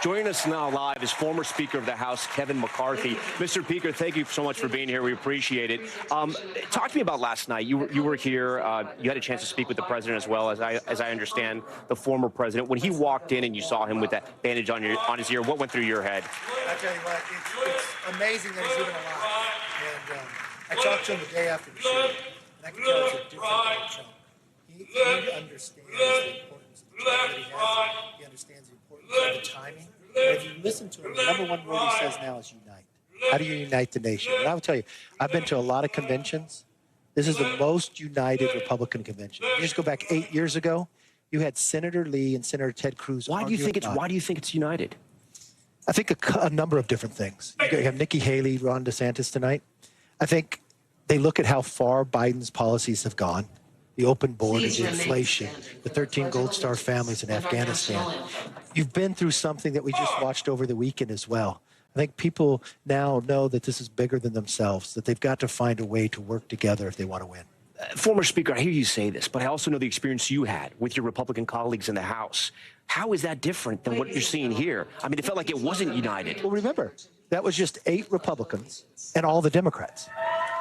Joining us now live is former Speaker of the House, Kevin McCarthy. Mr. Speaker, thank you so much for being here. We appreciate it. Talk to me about last night. You were here. You had a chance to speak with the president as well, as I understand, the former president. When he walked in and you saw him with that bandage on his ear, what went through your head? I tell you what, it's amazing that he's even alive. And I talked to him the day after the show, and I can tell it's a different kind of show. He understands the importance of the job that he has. He understands the importance of the timing. And if you listen to him, the number one word he says now is unite. How do you unite the nation? And I will tell you, I've been to a lot of conventions. This is the most united Republican convention. You just go back 8 years ago, you had Senator Lee and Senator Ted Cruz. Why do you think it's united? I think a number of different things. You have Nikki Haley, Ron DeSantis tonight. I think they look at how far Biden's policies have gone. The open borders, the inflation, the 13 Gold Star families in Afghanistan. You've been through something that we just watched over the weekend as well. I think people now know that this is bigger than themselves, that they've got to find a way to work together if they want to win. Former Speaker, I hear you say this, but I also know the experience you had with your Republican colleagues in the House. How is that different than what you're seeing here? I mean, it felt like it wasn't united. Well, remember, that was just 8 Republicans and all the Democrats.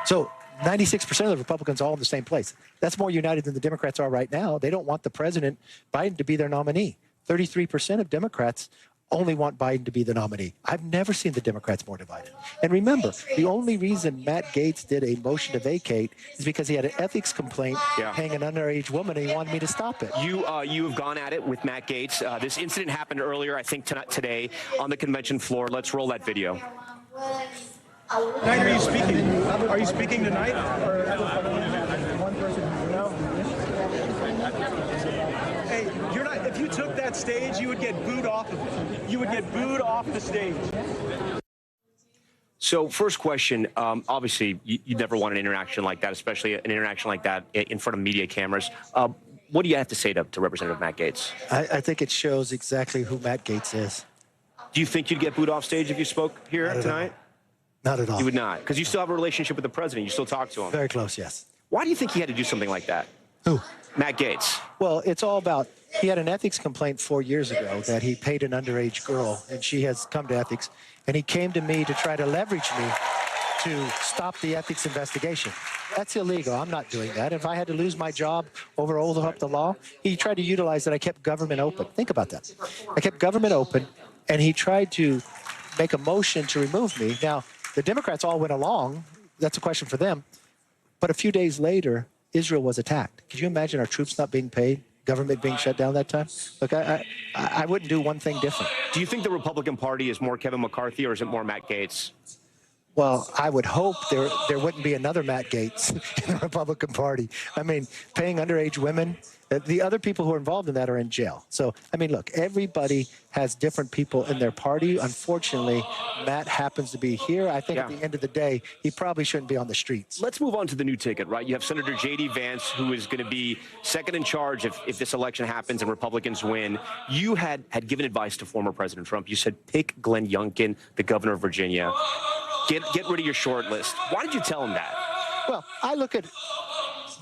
So 96% of the Republicans all in the same place. That's more united than the Democrats are right now. They don't want the president, Biden, to be their nominee. 33% of Democrats only want Biden to be the nominee. I've never seen the Democrats more divided. And remember, the only reason Matt Gaetz did a motion to vacate is because he had an ethics complaint paying an underage woman, and he wanted me to stop it. You have gone at it with Matt Gaetz. This incident happened earlier, I think today, on the convention floor. Let's roll that video. Tonight, are you speaking? Are you speaking tonight? Hey, you're not. If you took that stage, you would get booed off of it. You would get booed off the stage. So, first question. Obviously, you never want an interaction like that, especially an interaction like that in front of media cameras. What do you have to say to Representative Matt Gaetz? I think it shows exactly who Matt Gaetz is. Do you think you'd get booed off stage if you spoke here tonight? Not at all. You would not, because you still have a relationship with the president. You still talk to him. Very close, yes. Why do you think he had to do something like that? Who? Matt Gaetz. Well, it's all about, he had an ethics complaint 4 years ago that he paid an underage girl, and she has come to ethics, and he came to me to try to leverage me to stop the ethics investigation. That's illegal. I'm not doing that. If I had to lose my job over holding up the law, he tried to utilize that I kept government open. Think about that. I kept government open, and he tried to make a motion to remove me. Now, the Democrats all went along. That's a question for them. But a few days later, Israel was attacked. Could you imagine our troops not being paid, government being shut down that time? Look, I wouldn't do one thing different. Do you think the Republican Party is more Kevin McCarthy or is it more Matt Gaetz? Well, I would hope there wouldn't be another Matt Gaetz in the Republican Party. I mean, paying underage women, the other people who are involved in that are in jail. So, I mean, look, everybody has different people in their party. Unfortunately, Matt happens to be here. I think at the end of the day, he probably shouldn't be on the streets. Let's move on to the new ticket, right? You have Senator J.D. Vance, who is going to be second in charge if this election happens and Republicans win. You had given advice to former President Trump. You said, pick Glenn Youngkin, the governor of Virginia. Get rid of your short list. Why did you tell him that? Well, I look at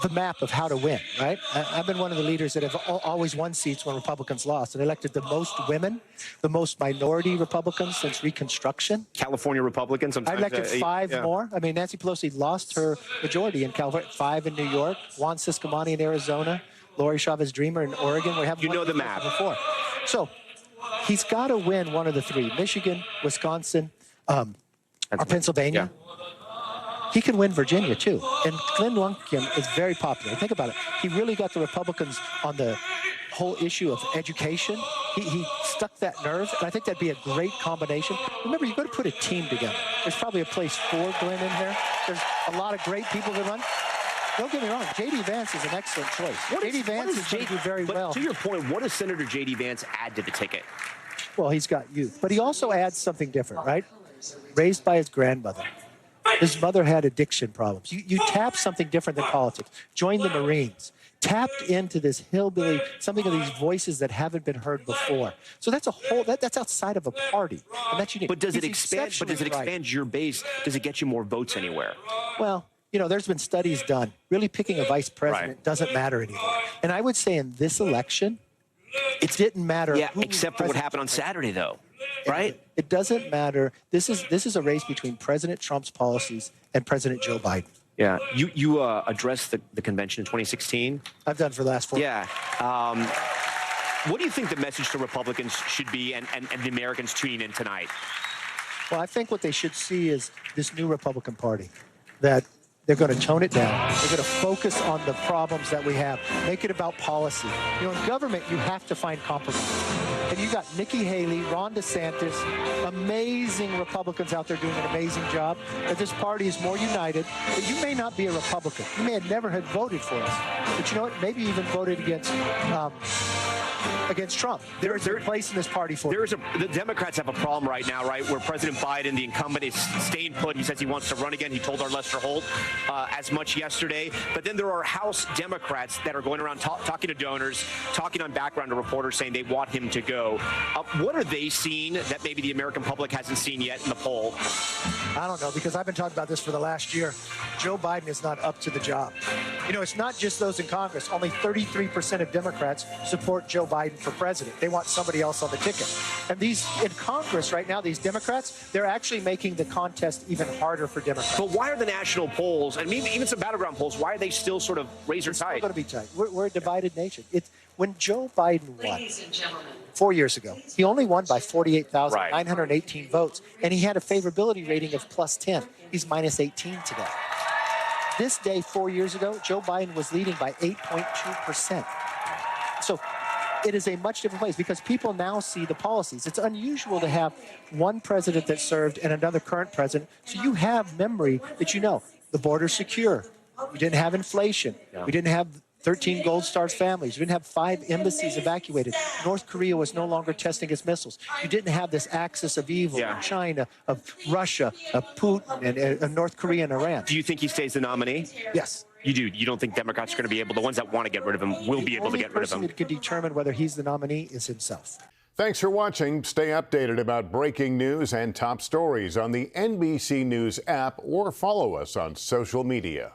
the map of how to win, right? I've been one of the leaders that have always won seats when Republicans lost and elected the most women, the most minority Republicans since Reconstruction. California Republicans. I elected 5 more. I mean, Nancy Pelosi lost her majority in California, 5 in New York, Juan Ciscomani in Arizona, Lori Chavez Dreamer in Oregon. We haven't know the map before. So he's got to win one of the 3, Michigan, Wisconsin, or Pennsylvania. He can win Virginia, too. And Glenn Youngkin is very popular. Think about it. He really got the Republicans on the whole issue of education. He stuck that nerve, and I think that'd be a great combination. Remember, you've got to put a team together. There's probably a place for Glenn in here. There's a lot of great people to run. Don't get me wrong, J.D. Vance is an excellent choice. J.D. Vance is going to do very well. To your point, what does Senator J.D. Vance add to the ticket? Well, he's got youth. But he also adds something different, right? Raised by his grandmother. His mother had addiction problems. You tap something different than politics. Join the Marines. Tapped into this hillbilly, something of these voices that haven't been heard before. So that's a whole, that's outside of a party. And that's unique. But does it expand, your base? Does it get you more votes anywhere? Well, you know, there's been studies done. Really picking a vice president doesn't matter anymore. And I would say in this election, it didn't matter. Yeah, except for what happened on Saturday, though. right? It doesn't matter. This is a race between President Trump's policies and President Joe Biden. Yeah. You addressed the convention in 2016. I've done for the last 4 years. Yeah. What do you think the message to Republicans should be and the Americans tuning in tonight? Well, I think what they should see is this new Republican Party, that they're going to tone it down. They're going to focus on the problems that we have, make it about policy. You know, in government, you have to find compromise. And you got Nikki Haley, Ron DeSantis, amazing Republicans out there doing an amazing job. That this party is more united. But you may not be a Republican. You may have never had voted for us. But you know what? Maybe even voted against Trump. There's a place in this party for the Democrats have a problem right now, right, where President Biden, the incumbent, is staying put. He says he wants to run again. He told our Lester Holt as much yesterday. But then there are House Democrats that are going around talking to donors, talking on background to reporters, saying they want him to go. What are they seeing that maybe the American public hasn't seen yet in the poll? I don't know, because I've been talking about this for the last year. Joe Biden is not up to the job. You know, it's not just those in Congress. Only 33% of Democrats support Joe Biden for president. They want somebody else on the ticket. And these in Congress right now, these Democrats, they're actually making the contest even harder for Democrats. But why are the national polls, and even some battleground polls, why are they still sort of razor tight? It's going to be tight. We're a divided nation. When Joe Biden won 4 years ago, he only won by 48,918 votes, and he had a favorability rating of plus 10. He's minus 18 today. This day, 4 years ago, Joe Biden was leading by 8.2%. So it is a much different place because people now see the policies. It's unusual to have one president that served and another current president. So you have memory that you know the border's secure. We didn't have inflation. Yeah. We didn't have 13 Gold Star families. We didn't have 5 embassies evacuated. North Korea was no longer testing its missiles. You didn't have this axis of evil of China, of Russia, of Putin, and North Korea and Iran. Do you think he stays the nominee? Yes. You do? You don't think Democrats are going to be able, the ones that want to get rid of him will be able to get rid of him? The only person that can determine whether he's the nominee is himself. Thanks for watching. Stay updated about breaking news and top stories on the NBC News app or follow us on social media.